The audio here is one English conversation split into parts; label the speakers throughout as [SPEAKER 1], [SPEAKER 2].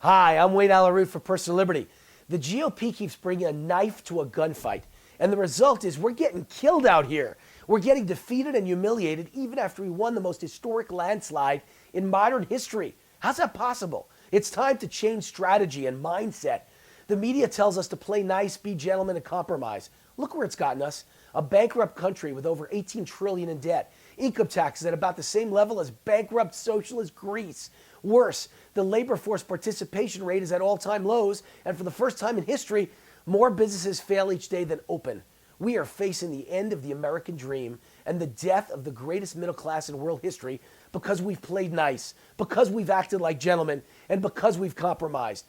[SPEAKER 1] Hi, I'm Wayne Allyn for Personal Liberty. The GOP keeps bringing a knife to a gunfight, and the result is we're getting killed out here. We're getting defeated and humiliated even after we won the most historic landslide in modern history. How's that possible? It's time to change strategy and mindset. The media tells us to play nice, be gentlemen, and compromise. Look where it's gotten us. A bankrupt country with over $18 trillion in debt. Income taxes at about the same level as bankrupt socialist Greece. Worse, the labor force participation rate is at all-time lows, and for the first time in history, more businesses fail each day than open. We are facing the end of the American dream and the death of the greatest middle class in world history because we've played nice, because we've acted like gentlemen, and because we've compromised.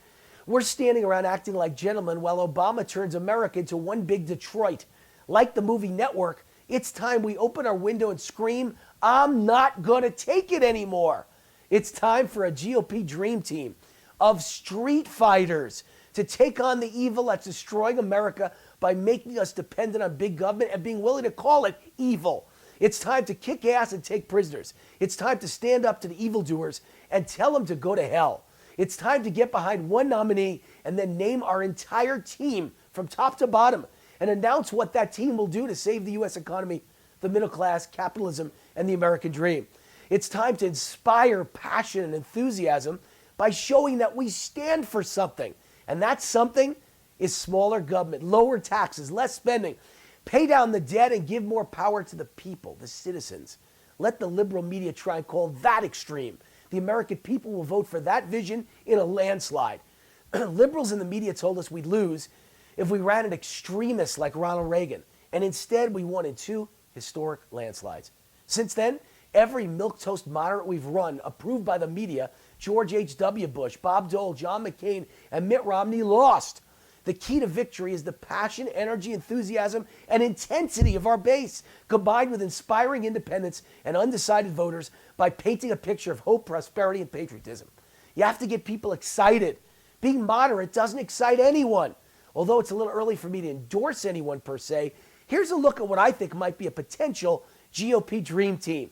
[SPEAKER 1] We're standing around acting like gentlemen while Obama turns America into one big Detroit. Like the movie Network, it's time we open our window and scream, "I'm not gonna take it anymore." It's time for a GOP dream team of street fighters to take on the evil that's destroying America by making us dependent on big government and being willing to call it evil. It's time to kick ass and take prisoners. It's time to stand up to the evildoers and tell them to go to hell. It's time to get behind one nominee and then name our entire team from top to bottom and announce what that team will do to save the U.S. economy, the middle class, capitalism, and the American dream. It's time to inspire passion and enthusiasm by showing that we stand for something. And that something is smaller government, lower taxes, less spending, pay down the debt, and give more power to the people, the citizens. Let the liberal media try and call that extreme. The American people will vote for that vision in a landslide. Liberals in the media told us we'd lose if we ran an extremist like Ronald Reagan. And instead, we won in 2 historic landslides. Since then, every milquetoast moderate we've run, approved by the media, George H.W. Bush, Bob Dole, John McCain, and Mitt Romney, lost. The key to victory is the passion, energy, enthusiasm, and intensity of our base, combined with inspiring independents and undecided voters by painting a picture of hope, prosperity, and patriotism. You have to get people excited. Being moderate doesn't excite anyone. Although it's a little early for me to endorse anyone per se, here's a look at what I think might be a potential GOP dream team.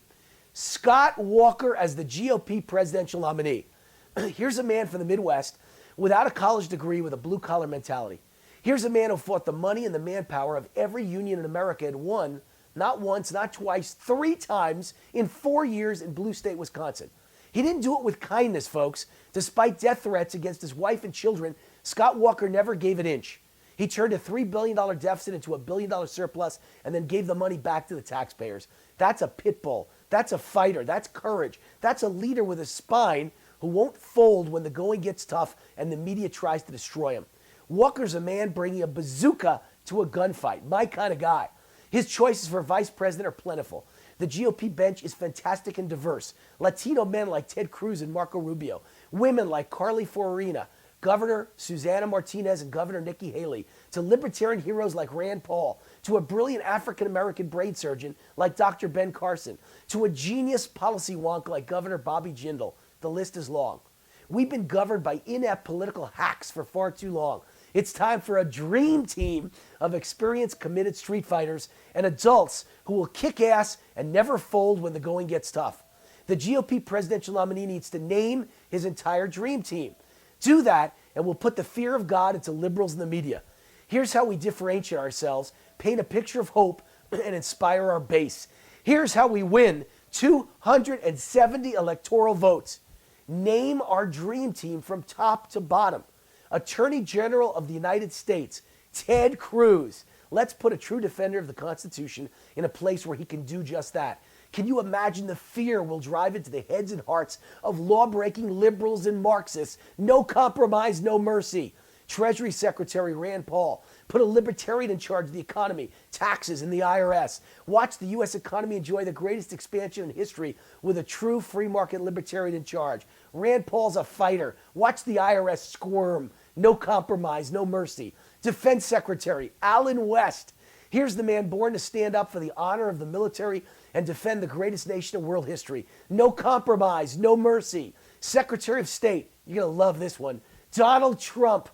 [SPEAKER 1] Scott Walker as the GOP presidential nominee. Here's a man from the Midwest without a college degree with a blue-collar mentality. Here's a man who fought the money and the manpower of every union in America and won, not once, not twice, 3 times in 4 years in blue state Wisconsin. He didn't do it with kindness, folks. Despite death threats against his wife and children, Scott Walker never gave an inch. He turned a $3 billion deficit into a $1 billion surplus and then gave the money back to the taxpayers. That's a pit bull. That's a fighter. That's courage. That's a leader with a spine who won't fold when the going gets tough and the media tries to destroy him. Walker's a man bringing a bazooka to a gunfight. My kind of guy. His choices for vice president are plentiful. The GOP bench is fantastic and diverse. Latino men like Ted Cruz and Marco Rubio. Women like Carly Fiorina. Governor Susana Martinez and Governor Nikki Haley, to libertarian heroes like Rand Paul, to a brilliant African-American brain surgeon like Dr. Ben Carson, to a genius policy wonk like Governor Bobby Jindal. The list is long. We've been governed by inept political hacks for far too long. It's time for a dream team of experienced, committed street fighters and adults who will kick ass and never fold when the going gets tough. The GOP presidential nominee needs to name his entire dream team. Do that, and we'll put the fear of God into liberals in the media. Here's how we differentiate ourselves, paint a picture of hope, and inspire our base. Here's how we win 270 electoral votes. Name our dream team from top to bottom. Attorney General of the United States, Ted Cruz. Let's put a true defender of the Constitution in a place where he can do just that. Can you imagine the fear we'll drive into the heads and hearts of law-breaking liberals and Marxists? No compromise, no mercy. Treasury Secretary Rand Paul. Put a libertarian in charge of the economy, taxes, and the IRS. Watch the U.S. economy enjoy the greatest expansion in history with a true free market libertarian in charge. Rand Paul's a fighter. Watch the IRS squirm. No compromise, no mercy. Defense Secretary Allen West. Here's the man born to stand up for the honor of the military and defend the greatest nation in world history. No compromise, no mercy. Secretary of State, you're going to love this one, Donald Trump.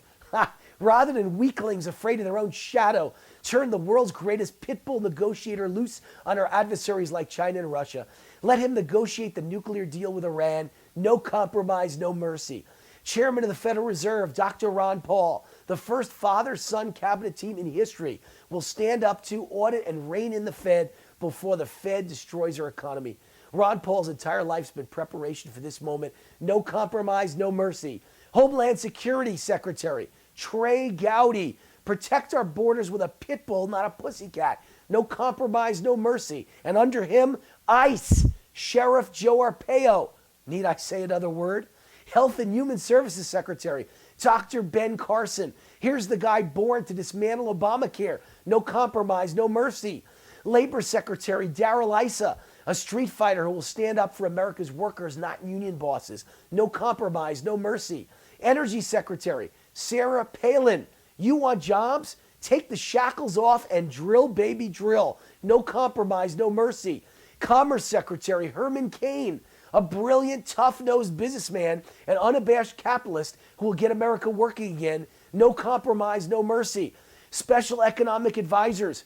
[SPEAKER 1] Rather than weaklings afraid of their own shadow, turn the world's greatest pit bull negotiator loose on our adversaries like China and Russia. Let him negotiate the nuclear deal with Iran. No compromise, no mercy. Chairman of the Federal Reserve, Dr. Ron Paul, the first father-son cabinet team in history, will stand up to audit and rein in the Fed before the Fed destroys our economy. Ron Paul's entire life's been preparation for this moment. No compromise, no mercy. Homeland Security Secretary Trey Gowdy, protect our borders with a pit bull, not a pussycat. No compromise, no mercy. And under him, ICE Sheriff Joe Arpaio. Need I say another word? Health and Human Services Secretary Dr. Ben Carson. Here's the guy born to dismantle Obamacare. No compromise, no mercy. Labor Secretary Darrell Issa, a street fighter who will stand up for America's workers, not union bosses. No compromise, no mercy. Energy Secretary Sarah Palin. You want jobs? Take the shackles off and drill, baby, drill. No compromise, no mercy. Commerce Secretary Herman Cain, a brilliant, tough-nosed businessman and unabashed capitalist who will get America working again. No compromise, no mercy. Special Economic Advisors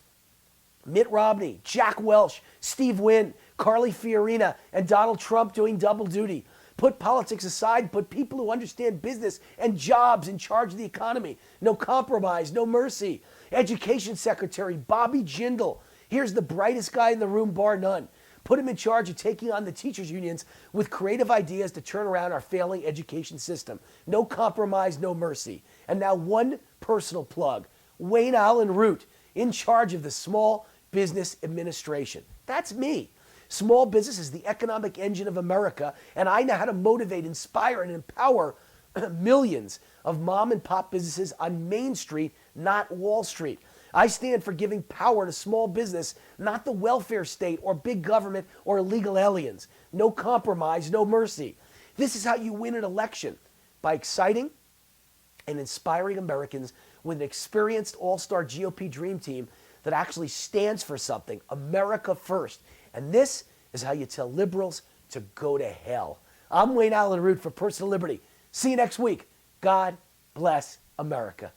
[SPEAKER 1] Mitt Romney, Jack Welch, Steve Wynn, Carly Fiorina, and Donald Trump doing double duty. Put politics aside, put people who understand business and jobs in charge of the economy. No compromise, no mercy. Education Secretary Bobby Jindal. Here's the brightest guy in the room, bar none. Put him in charge of taking on the teachers' unions with creative ideas to turn around our failing education system. No compromise, no mercy. And now one personal plug. Wayne Allen Root, in charge of the Small Business Administration. That's me. Small business is the economic engine of America, and I know how to motivate, inspire, and empower millions of mom and pop businesses on Main Street, not Wall Street. I stand for giving power to small business, not the welfare state or big government or illegal aliens. No compromise, no mercy. This is how you win an election, by exciting and inspiring Americans with an experienced all-star GOP dream team that actually stands for something, America first. And this is how you tell liberals to go to hell. I'm Wayne Allen Root for Personal Liberty. See you next week. God bless America.